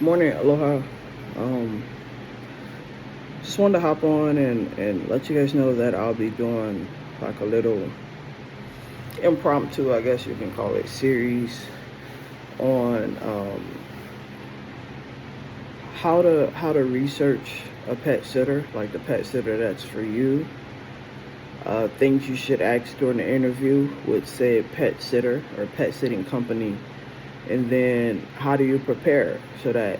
Morning, aloha. Um, just wanted to hop on and let you guys know that I'll be doing like a little impromptu, I guess you can call it, series on how to research a pet sitter, like the pet sitter that's for you. Things you should ask during the interview with said pet sitter or pet sitting company, and then how do you prepare so that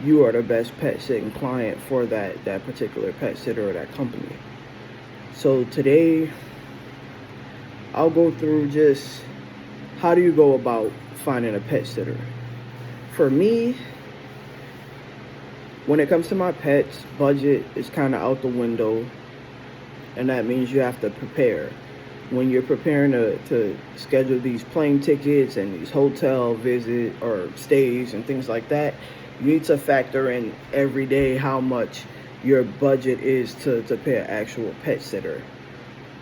you are the best pet sitting client for that particular pet sitter or that company. So today I'll go through just how do you go about finding a pet sitter. For me, when it comes to my pets, budget is kind of out the window, and that means you have to prepare. When you're preparing to schedule these plane tickets and these hotel visit or stays and things like that, you need to factor in every day how much your budget is to pay an actual pet sitter.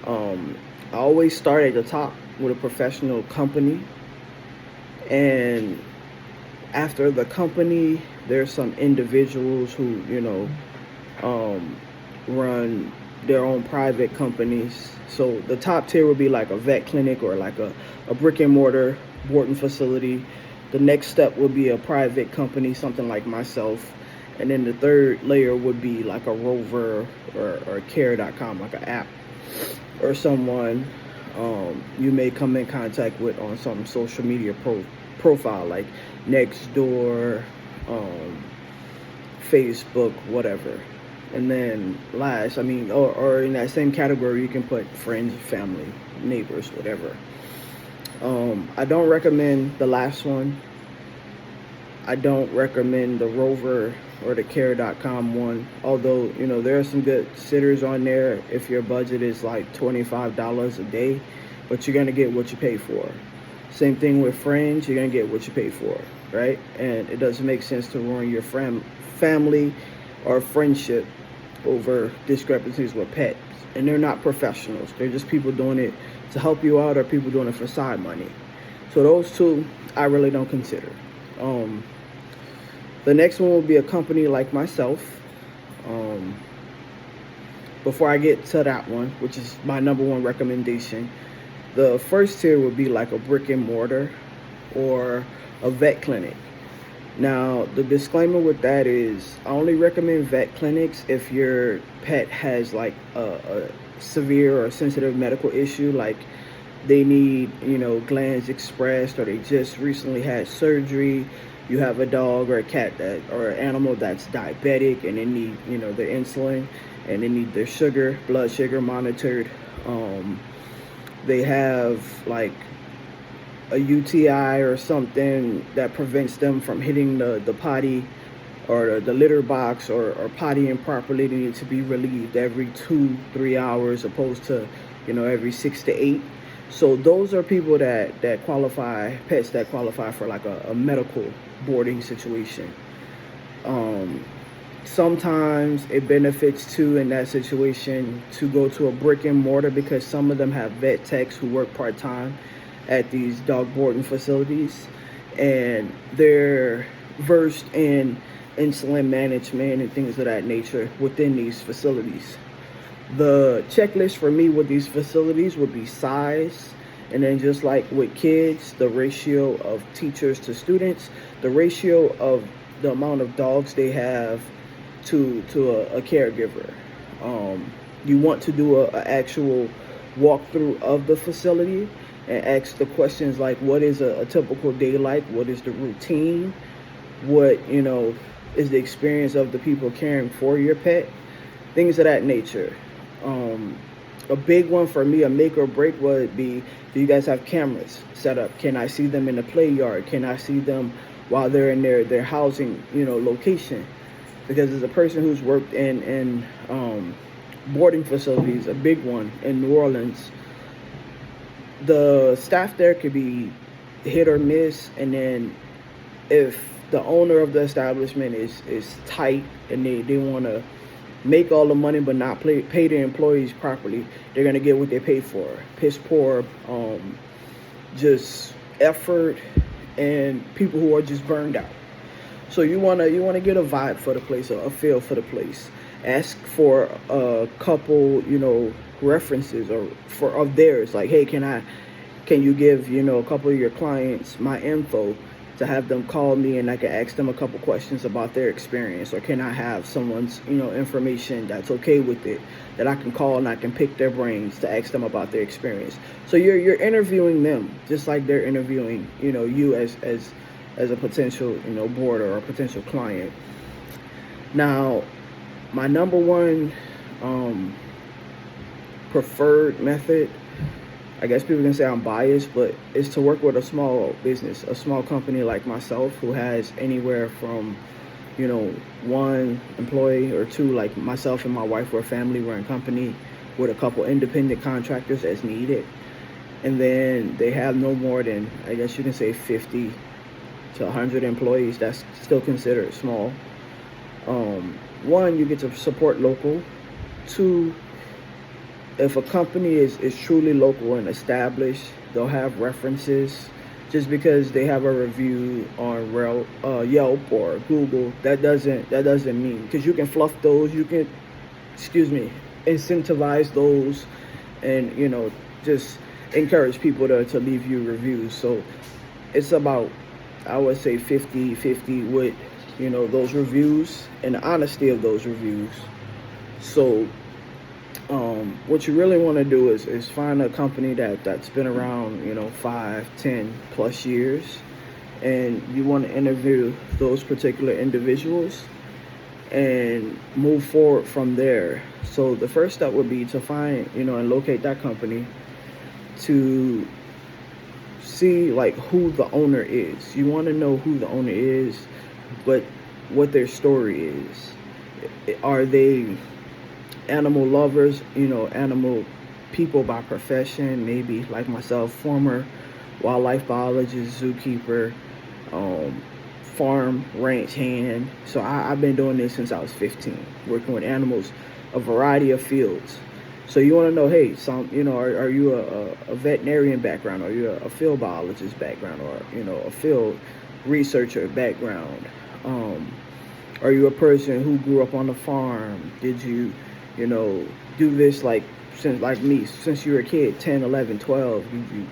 I always start at the top with a professional company, and after the company, there's some individuals who, run their own private companies. So the top tier would be like a vet clinic or like a brick and mortar boarding facility. The next step would be a private company, something like myself. And then the third layer would be like a Rover or Care.com, like an app or someone you may come in contact with on some social media profile like Nextdoor, Facebook, whatever. And then last, or in that same category, you can put friends, family, neighbors, whatever. I don't recommend the last one. I don't recommend the Rover or the Care.com one. Although, there are some good sitters on there if your budget is like $25 a day, but you're going to get what you pay for. Same thing with friends, you're going to get what you pay for, right? And it doesn't make sense to ruin your family or friendship over discrepancies with pets. And they're not professionals. They're just people doing it to help you out or people doing it for side money. So those two, I really don't consider. The next one will be a company like myself. Before I get to that one, which is my number one recommendation, the first tier would be like a brick and mortar or a vet clinic. Now, the disclaimer with that is I only recommend vet clinics if your pet has like a severe or sensitive medical issue, like they need, glands expressed, or they just recently had surgery. You have a dog or a cat or an animal that's diabetic and they need, their insulin and they need their blood sugar monitored. They have like a UTI or something that prevents them from hitting the potty or the litter box or pottying properly. They need to be relieved every 2-3 hours opposed to, every 6 to 8. So those are people that qualify, pets that qualify for like a medical boarding situation. Sometimes it benefits too in that situation to go to a brick and mortar because some of them have vet techs who work part-time at these dog boarding facilities, and they're versed in insulin management and things of that nature within these facilities. The checklist for me with these facilities would be size, and then just like with kids, the ratio of teachers to students, the ratio of the amount of dogs they have to a caregiver. You want to do a actual walkthrough of the facility and ask the questions like, what is a typical day like? What is the routine? What, is the experience of the people caring for your pet? Things of that nature. A big one for me, a make or break, would be, do you guys have cameras set up? Can I see them in the play yard? Can I see them while they're in their housing, location? Because as a person who's worked in boarding facilities, a big one in New Orleans, the staff there could be hit or miss, and then if the owner of the establishment is tight and they want to make all the money but not pay their employees properly, they're going to get what they pay for. Piss poor, just effort, and people who are just burned out. So you wanna get a vibe for the place, or a feel for the place. Ask for a couple, references or for of theirs. Like, hey, can you give, a couple of your clients my info to have them call me, and I can ask them a couple questions about their experience? Or can I have someone's, information that's okay with it, that I can call and I can pick their brains to ask them about their experience? So you're interviewing them just like they're interviewing, you as a potential, board or a potential client. Now, my number one preferred method, I guess people can say I'm biased, but it's to work with a small business, a small company like myself, who has anywhere from, one employee or two. Like myself and my wife, we're a family-run company with a couple independent contractors as needed. And then they have no more than, I guess you can say, 50 to 100 employees. That's still considered small. One, you get to support local. Two, if a company is truly local and established, they'll have references. Just because they have a review on Yelp or Google, that doesn't mean, because you can fluff those, you can, incentivize those, and just encourage people to leave you reviews. So it's about, I would say, 50-50 with those reviews and the honesty of those reviews. So what you really want to do is find a company that's been around 5-10 plus years, and you want to interview those particular individuals and move forward from there. So the first step would be to find and locate that company, to see like who the owner is. You want to know who the owner is, but what their story is. Are they animal lovers, animal people by profession? Maybe like myself, former wildlife biologist, zookeeper, farm ranch hand. So I've been doing this since I was 15, working with animals, a variety of fields. So you want to know, hey, are you a veterinarian background? Are you a field biologist background? Or, a field researcher background? Are you a person who grew up on the farm? Did you, do this like me, since you were a kid, 10, 11, 12,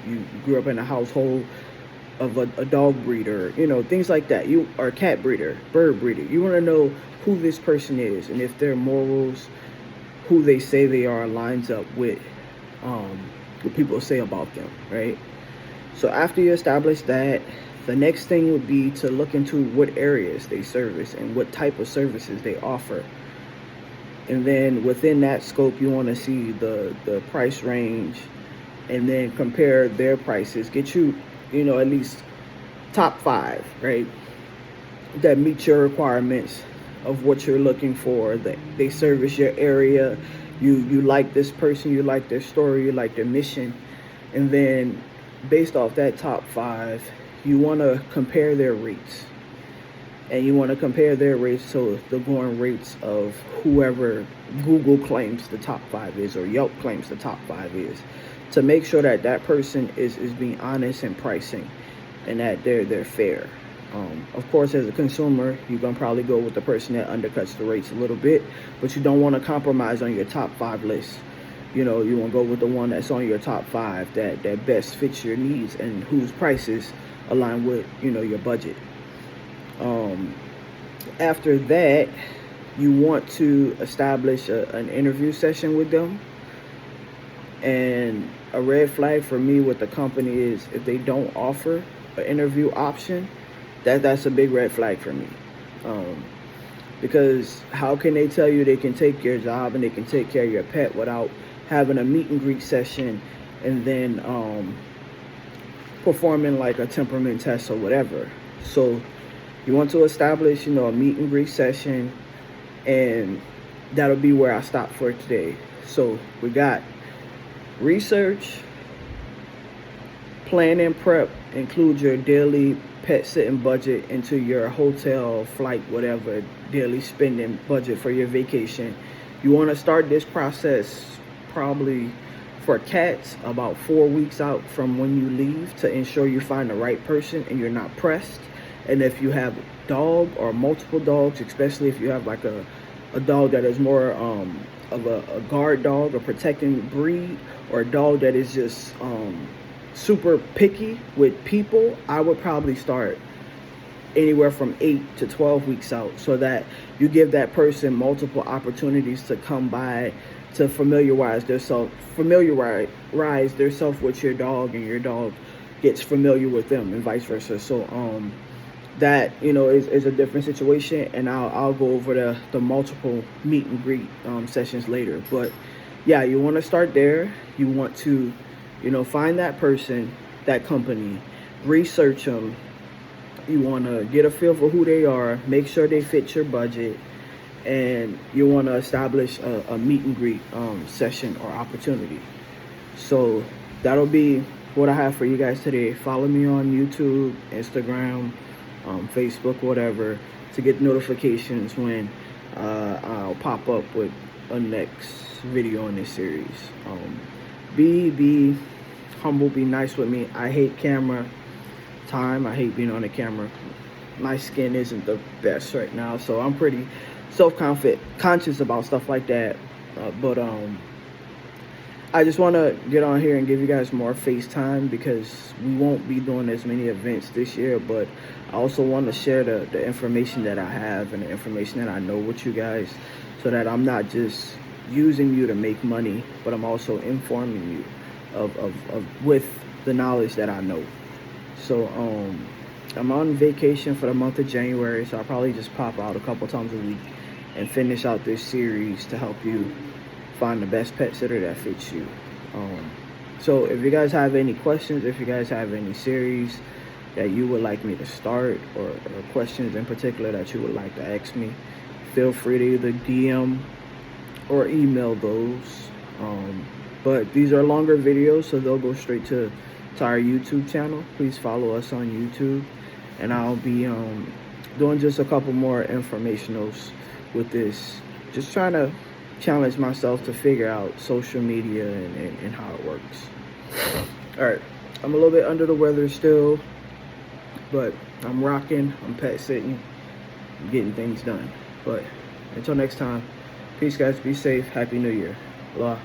you grew up in a household of a dog breeder, things like that. You are a cat breeder, bird breeder. You want to know who this person is, and if their morals, who they say they are, lines up with what people say about them, right? So after you establish that, the next thing would be to look into what areas they service and what type of services they offer. And then within that scope, you want to see the price range, and then compare their prices. Get you, at least top 5, right, that meet your requirements of what you're looking for, that they service your area, you like this person, you like their story, you like their mission. And then based off that top 5, you want to compare their rates. And you want to compare their rates to the going rates of whoever Google claims the top 5 is, or Yelp claims the top 5 is, to make sure that that person is being honest in pricing, and that they're fair. Of course, as a consumer, you're going to probably go with the person that undercuts the rates a little bit, but you don't want to compromise on your top 5 list. You want to go with the one that's on your top 5 that best fits your needs and whose prices align with, your budget. After that, you want to establish an interview session with them. And a red flag for me with the company is if they don't offer an interview option, that's a big red flag for me. Because how can they tell you they can take your job and they can take care of your pet without having a meet and greet session, and then performing like a temperament test or whatever? So you want to establish, a meet and greet session, and that'll be where I stop for today. So we got research, plan and prep, include your daily pet sitting budget into your hotel, flight, whatever, daily spending budget for your vacation. You want to start this process probably for cats about 4 weeks out from when you leave, to ensure you find the right person and you're not pressed. And if you have a dog or multiple dogs, especially if you have like a dog that is more of a guard dog, a protecting breed, or a dog that is just super picky with people, I would probably start anywhere from 8 to 12 weeks out, so that you give that person multiple opportunities to come by, to familiarize themselves with your dog, and your dog gets familiar with them, and vice versa. So that, you know, is a different situation, and I'll go over the multiple meet and greet sessions later. But yeah, you want to start there. You want to, you know, find that person, that company, research them. You want to get a feel for who they are, make sure they fit your budget, and you want to establish a meet and greet session or opportunity. So that'll be what I have for you guys today. Follow me on YouTube, Instagram, Facebook, whatever, to get notifications when I'll pop up with a next video in this series. Be humble, be nice with me. I hate camera time. I hate being on the camera. My skin isn't the best right now, so I'm pretty conscious about stuff like that. But I just want to get on here and give you guys more FaceTime, because we won't be doing as many events this year. But I also want to share the information that I have and the information that I know with you guys, so that I'm not just using you to make money, but I'm also informing you of with the knowledge that I know. So I'm on vacation for the month of January, so I'll probably just pop out a couple times a week and finish out this series to help you find the best pet sitter that fits you. So if you guys have any questions, if you guys have any series that you would like me to start, or questions in particular that you would like to ask me, feel free to either DM or email those. But these are longer videos, so they'll go straight to our YouTube channel. Please follow us on YouTube, and I'll be doing just a couple more informationals with this, just trying to challenge myself to figure out social media and how it works. All right, I'm a little bit under the weather still, but I'm rocking, I'm pet sitting, I'm getting things done. But until next time, peace guys, be safe, Happy New Year. Aloha.